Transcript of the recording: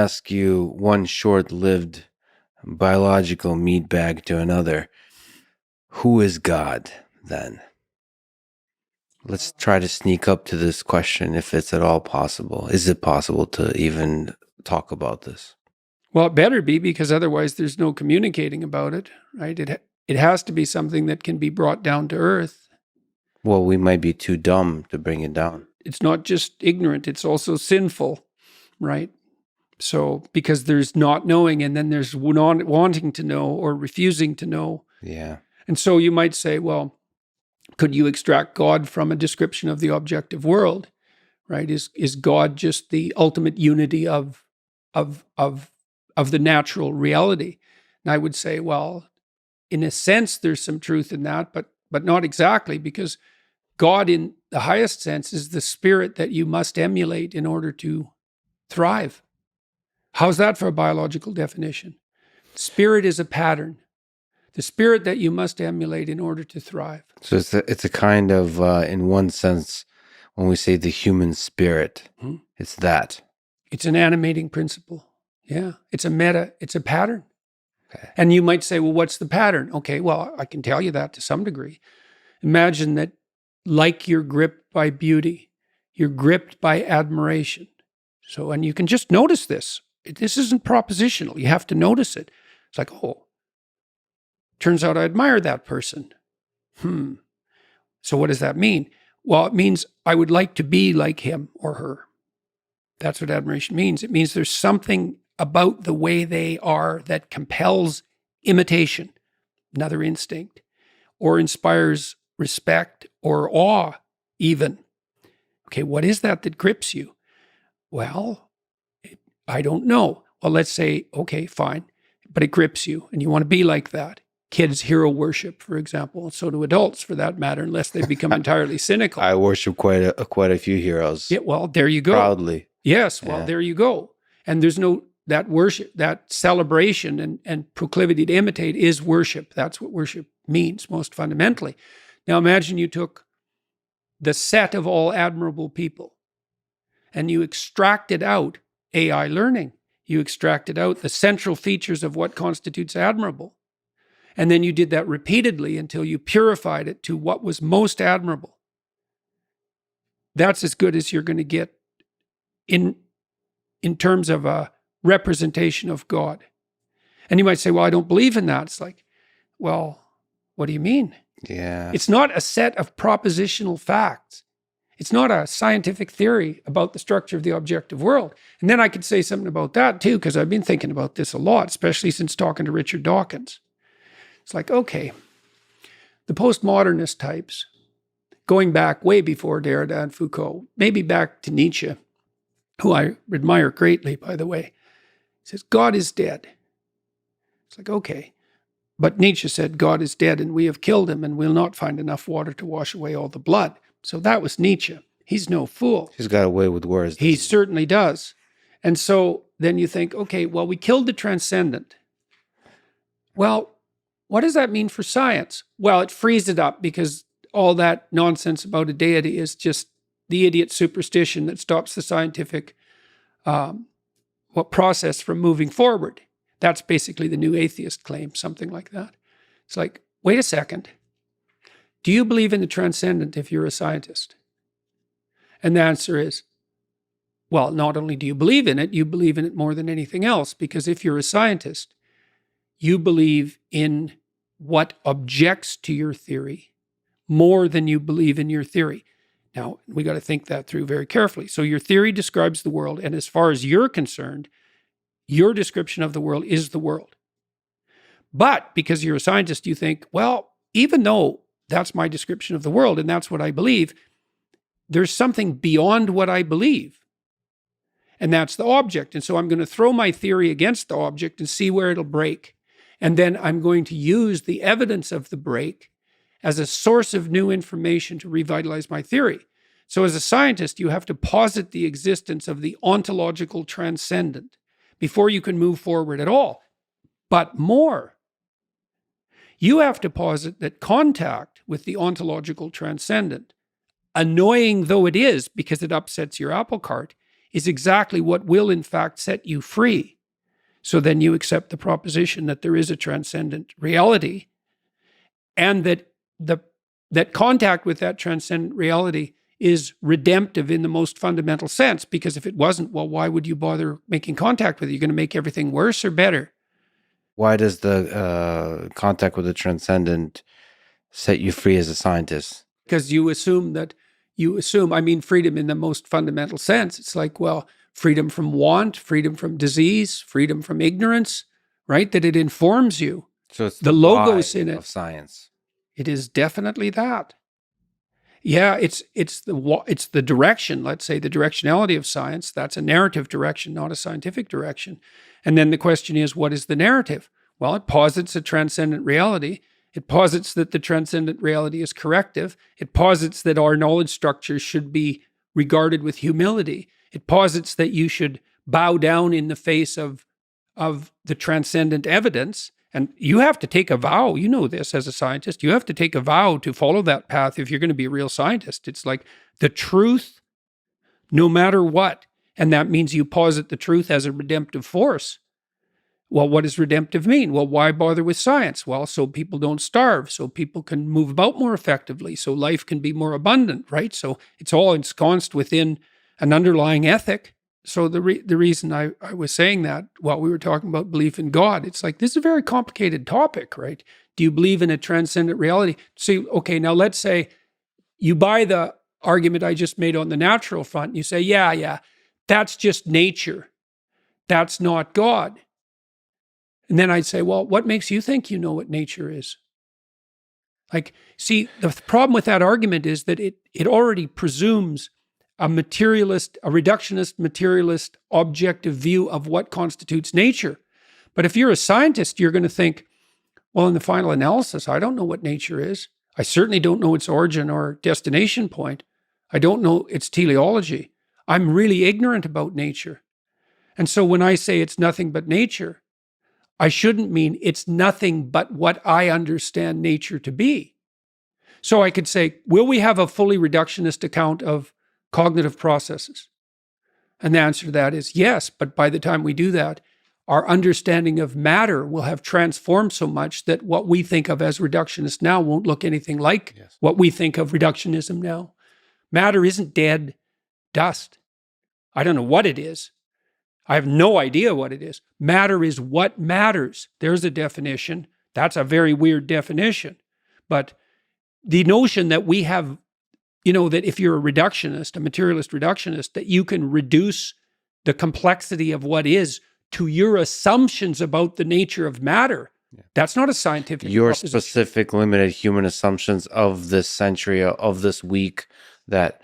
Ask you one short-lived biological meat bag to another. Who is God then? Let's try to sneak up to this question if it's at all possible. Is it possible to even talk about this? Well, it better be, because otherwise there's no communicating about it, right? It has to be something that can be brought down to earth. Well, we might be too dumb to bring it down. It's not just ignorant, it's also sinful, right? So, because there's not knowing, and then there's wanting to know or refusing to know. Yeah. And so you might say, well, could you extract God from a description of the objective world, right? Is God just the ultimate unity of the natural reality? And I would say, well, in a sense, there's some truth in that, but not exactly, because God, in the highest sense, is the spirit that you must emulate in order to thrive. How's that for a biological definition? Spirit is a pattern. The spirit that you must emulate in order to thrive. So it's a kind of, in one sense, when we say the human spirit, it's that. It's an animating principle. Yeah. It's a pattern. Okay. And you might say, well, what's the pattern? Okay, well, I can tell you that to some degree. Imagine that, like you're gripped by beauty, you're gripped by admiration. So, and you can just notice this. This isn't propositional. You have to notice it. It's like, oh, turns out I admire that person. So what does that mean? Well, it means I would like to be like him or her. That's what admiration means. It means there's something about the way they are that compels imitation, another instinct, or inspires respect or awe even. Okay, what is that grips you? Well, I don't know. Well, let's say, okay, fine, but it grips you and you want to be like that. Kids hero worship, for example, and so do adults for that matter, unless they become entirely cynical. I worship quite a few heroes. Yeah, well, there you go. Proudly. Yes, well, there you go. And there's no, that worship, that celebration and proclivity to imitate is worship. That's what worship means most fundamentally. Now imagine you took the set of all admirable people and you extracted out AI learning. You extracted out the central features of what constitutes admirable. And then you did that repeatedly until you purified it to what was most admirable. That's as good as you're going to get in terms of a representation of God. And you might say, well, I don't believe in that. It's like, well, what do you mean? Yeah. It's not a set of propositional facts. It's not a scientific theory about the structure of the objective world. And then I could say something about that too, because I've been thinking about this a lot, especially since talking to Richard Dawkins. It's like, okay, the postmodernist types, going back way before Derrida and Foucault, maybe back to Nietzsche, who I admire greatly, by the way, says, God is dead. It's like, okay. But Nietzsche said, God is dead and we have killed him and we'll not find enough water to wash away all the blood. So that was Nietzsche. He's no fool. He's got away with words. He certainly does. And so then you think, okay, well, we killed the transcendent. Well, what does that mean for science? Well, it frees it up because all that nonsense about a deity is just the idiot superstition that stops the scientific process from moving forward. That's basically the new atheist claim, something like that. It's like, wait a second. Do you believe in the transcendent if you're a scientist? And the answer is, well, not only do you believe in it, you believe in it more than anything else, because if you're a scientist, you believe in what objects to your theory more than you believe in your theory. Now, we got to think that through very carefully. So your theory describes the world, and as far as you're concerned, your description of the world is the world. But because you're a scientist, you think, well, even though that's my description of the world and that's what I believe, there's something beyond what I believe. And that's the object. And so I'm going to throw my theory against the object and see where it'll break. And then I'm going to use the evidence of the break as a source of new information to revitalize my theory. So as a scientist, you have to posit the existence of the ontological transcendent before you can move forward at all. But more, you have to posit that contact with the ontological transcendent, annoying though it is because it upsets your apple cart, is exactly what will in fact set you free. So then you accept the proposition that there is a transcendent reality, and that contact with that transcendent reality is redemptive in the most fundamental sense. Because if it wasn't, well, why would you bother making contact with it? You're going to make everything worse or better? Why does the contact with the transcendent set you free as a scientist? Because you assume, I mean, freedom in the most fundamental sense. It's like, well, freedom from want, freedom from disease, freedom from ignorance, right? That it informs you. So it's The logos in it of science. It is definitely that. Yeah, it's the direction, let's say the directionality of science. That's a narrative direction, not a scientific direction. And then the question is, what is the narrative? Well, it posits a transcendent reality. It posits that the transcendent reality is corrective. It posits that our knowledge structures should be regarded with humility. It posits that you should bow down in the face of the transcendent evidence. And you have to take a vow. You know this as a scientist. You have to take a vow to follow that path if you're going to be a real scientist. It's like the truth, no matter what. And that means you posit the truth as a redemptive force. Well, what does redemptive mean? Well, why bother with science? Well, so people don't starve, so people can move about more effectively, so life can be more abundant, right? So it's all ensconced within an underlying ethic. So the reason I was saying that while we were talking about belief in God, it's like, this is a very complicated topic, right? Do you believe in a transcendent reality? See, okay, now let's say you buy the argument I just made on the natural front, and you say, yeah, that's just nature. That's not God. And then I'd say, well, what makes you think you know what nature is? Like, see, the problem with that argument is that it already presumes a reductionist, materialist, objective view of what constitutes nature. But if you're a scientist, you're going to think, well, in the final analysis, I don't know what nature is. I certainly don't know its origin or destination point. I don't know its teleology. I'm really ignorant about nature. And so when I say it's nothing but nature, I shouldn't mean it's nothing but what I understand nature to be. So I could say, will we have a fully reductionist account of cognitive processes? And the answer to that is yes, but by the time we do that, our understanding of matter will have transformed so much that what we think of as reductionist now won't look anything like what we think of reductionism now. Matter isn't dead dust. I don't know what it is. I have no idea what it is. Matter is what matters. There's a definition. That's a very weird definition. But the notion that we have, that if you're a reductionist, a materialist reductionist, that you can reduce the complexity of what is to your assumptions about the nature of matter, that's not a scientific proposition. Specific limited human assumptions of this century, of this week, that